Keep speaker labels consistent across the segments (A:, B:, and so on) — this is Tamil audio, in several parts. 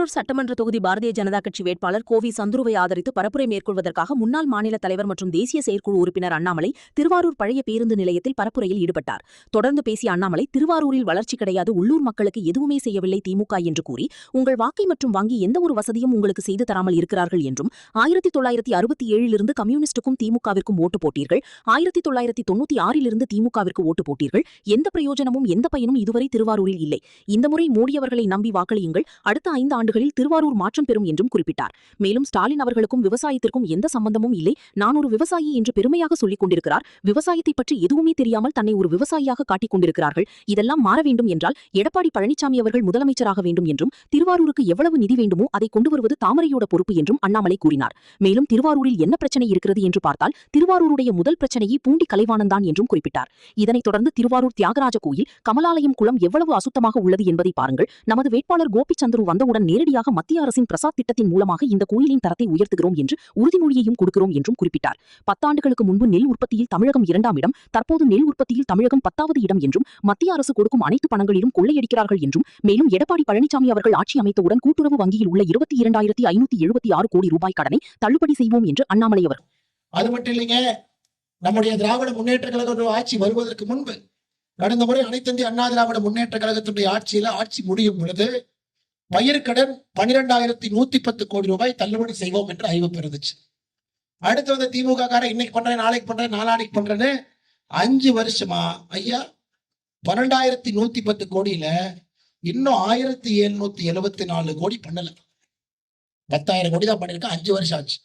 A: திருவாரூர் சட்டமன்ற தொகுதி பாரதிய ஜனதா கட்சி வேட்பாளர் கோவி சந்துருவை ஆதரித்து பரப்புரை மேற்கொள்வதற்காக முன்னாள் மாநில தலைவர் மற்றும் தேசிய செயற்குழு உறுப்பினர் அண்ணாமலை திருவாரூர் பழைய பேருந்து நிலையத்தில் பரப்புரையில் ஈடுபட்டார். தொடர்ந்து பேசிய அண்ணாமலை, திருவாரூரில் வளர்ச்சி கிடையாது, உள்ளூர் மக்களுக்கு எதுவுமே செய்யவில்லை திமுக என்று கூறி, உங்கள் வாக்கை மற்றும் வாங்கி எந்த ஒரு வசதியும் உங்களுக்கு செய்து தராமல் இருக்கிறார்கள் என்றும், 1967 கம்யூனிஸ்டுக்கும் திமுகவிற்கும் ஓட்டு போட்டீர்கள், 1996 திமுகவிற்கு ஓட்டு போட்டீர்கள், எந்த பிரயோஜனமும் எந்த பயனும் இதுவரை திருவாரூரில் இல்லை. இந்த முறை மோடியவர்களை நம்பி வாக்களியுங்கள், அடுத்த 5 ஆண்டுகளில் திருவாரூர் மாற்றம் பெறும் என்றும் குறிப்பிட்டார். மேலும் ஸ்டாலின் அவர்களுக்கும் விவசாயத்திற்கும் எந்த சம்பந்தமும் இல்லை, நான் ஒரு விவசாயி என்று பெருமையாக சொல்லிக் கொண்டிருக்கிறார், விவசாயத்தை பற்றி எதுவுமே தெரியாமல் தன்னை ஒரு விவசாயியாக காட்டிக் கொண்டிருக்கிறார்கள், இதெல்லாம் மாற வேண்டும் என்றால் எடப்பாடி பழனிசாமி அவர்கள் முதலமைச்சராக வேண்டும் என்றும், திருவாரூருக்கு எவ்வளவு நிதி வேண்டுமோ அதை கொண்டு வருவது தாமரையோட பொறுப்பு என்றும் அண்ணாமலை கூறினார். மேலும் திருவாரூரில் என்ன பிரச்சனை இருக்கிறது என்று பார்த்தால் திருவாரூருடைய முதல் பிரச்சனையே பூண்டி கலைவாணன்தான் என்றும் குறிப்பிட்டார். இதனைத் தொடர்ந்து திருவாரூர் தியாகராஜ கோயில், கமலாலயம் குளம் எவ்வளவு அசுத்தமாக உள்ளது என்பதை பாருங்கள், நமது வேட்பாளர் கோபி சந்துரு வந்தவுடன் நேரடியாக மத்திய அரசின் பிரசாத் திட்டத்தின் மூலமாக இந்த கோயிலின் தரத்தை உயர்த்துகிறோம் என்று உறுதிமொழியையும் கொடுக்கிறோம் என்றும் குறிப்பிட்டார். 10 ஆண்டுகளுக்கு முன்பு நெல் உற்பத்தியில் தமிழகம் 2ஆம் இடம், தற்போது நெல் உற்பத்தியில் தமிழகம் 10வது இடம் என்றும், மத்திய அரசு கொடுக்கும் அனைத்து பணங்களிலும் கொள்ளையடிக்கிறார்கள் என்றும், மேலும் எடப்பாடி பழனிசாமி அவர்கள் ஆட்சி அமைத்தவுடன் கூட்டுறவு வங்கியில் உள்ள 22,576 கோடி ரூபாய் கடனை தள்ளுபடி செய்வோம் என்று அண்ணாமலை அவர்.
B: அது மட்டும் இல்லைங்க, நம்முடைய திராவிட முன்னேற்ற கழக ஆட்சி வருவதற்கு முன்பு கடந்த முறை அனைத்து இந்திய அண்ணா திராவிட முன்னேற்ற கழகத்தினுடைய ஆட்சி முடியும் பொழுது பயிர்க்கடன் 12,110 கோடி ரூபாய் தள்ளுபடி செய்வோம் என்று அறிவிப்பு இருந்துச்சு. அடுத்து வந்து திமுக காரன் இன்னைக்கு பண்றேன், நாளைக்கு பண்றேன், நாளானைக்கு பண்றேன்னு 5 வருஷமா ஐயா 12,110 கோடியில இன்னும் 1,774 கோடி பண்ணல. 10,000 கோடி தான் பண்ணிருக்கேன். 5 வருஷம் ஆச்சு.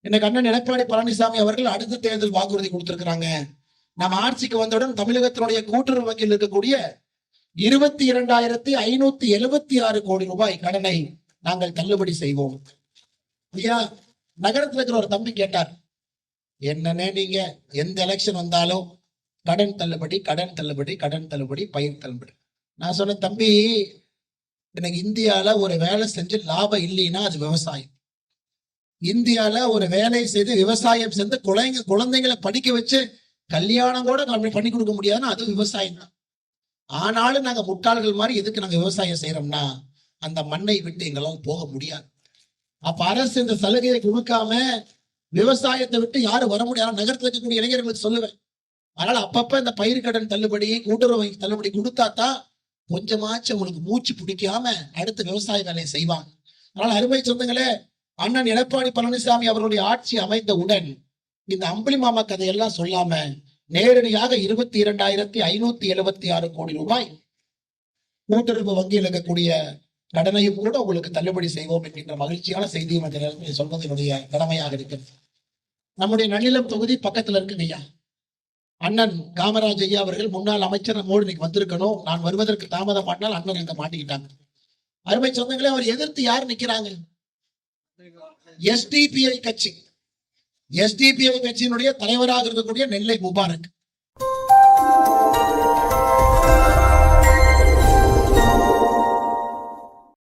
B: இன்னைக்கு அண்ணன் எடப்பாடி பழனிசாமி அவர்கள் அடுத்த தேர்தல் வாக்குறுதி கொடுத்திருக்கிறாங்க. நம்ம ஆட்சிக்கு வந்தவுடன் தமிழகத்தினுடைய கூட்டுறவு வங்கியில் இருக்கக்கூடிய 22,576 கோடி ரூபாய் கடனை நாங்கள் தள்ளுபடி செய்வோம். ஐயா, நகரத்தில் இருக்கிற ஒரு தம்பி கேட்டார், என்னன்னே நீங்க எந்த எலெக்ஷன் வந்தாலும் கடன் தள்ளுபடி, கடன் தள்ளுபடி, கடன் தள்ளுபடி, பயிர் தள்ளுபடி. நான் சொன்ன, தம்பி, எனக்கு இந்தியால ஒரு வேலை செஞ்சு லாபம் இல்லைன்னா அது விவசாயம். இந்தியால ஒரு வேலை செய்து விவசாயம் செஞ்சு குழந்தைங்களை படிக்க வச்சு கல்யாணம் கூட பண்ணி கொடுக்க முடியாதுன்னா அது விவசாயம் தான். ஆனாலும் நாங்க முட்டாள்கள் மாதிரி எதுக்கு நாங்க விவசாயம் செய்யறோம்னா அந்த மண்ணை விட்டு எங்களால் போக முடியாது. அப்ப அரசு இந்த சலுகையை கொடுக்காம விவசாயத்தை விட்டு யாரும் வர முடியாது. நகரத்தில் இருக்கக்கூடிய இளைஞர்களுக்கு சொல்லுவேன். அதனால அப்பப்ப இந்த பயிர் கடன் தள்ளுபடி, கூட்டுறவு வங்கி தள்ளுபடி கொடுத்தாதான் கொஞ்சமாச்சும் உங்களுக்கு மூச்சு பிடிக்காம அடுத்த விவசாய வேலையை செய்வாங்க. அதனால அருமை சொந்தங்களே, அண்ணன் எடப்பாடி பழனிசாமி அவர்களுடைய ஆட்சி அமைந்தவுடன் இந்த அம்புலி மாமா கதையெல்லாம் சொல்லாம நேரடியாக 22,576 கோடி ரூபாய் கூட்டுறவு வங்கியில் இருக்கக்கூடிய கடனையும் கூட உங்களுக்கு தள்ளுபடி செய்வோம் என்கின்ற மகிழ்ச்சியான செய்தியும் அந்த நேரத்தில் சொல்வது என்னுடைய கடமையாக இருக்கிறது. நம்முடைய நன்னிலம் தொகுதி பக்கத்துல இருக்குங்க ஐயா. அண்ணன் காமராஜ் ஐயா அவர்கள் முன்னாள் அமைச்சர் நம்மோடு இன்னைக்கு வந்திருக்கணும். நான் வருவதற்கு தாமதம் பண்ணால் அண்ணன் அங்க மாட்டிக்கிட்டாங்க. அருமை சொந்தங்களே, அவர் எதிர்த்து யார் நிக்கிறாங்க? எஸ்டிபிஐ கட்சி. எஸ்டிபிஐ கட்சியினுடைய தலைவராக இருக்கக்கூடிய நெல்லை முபாரக்.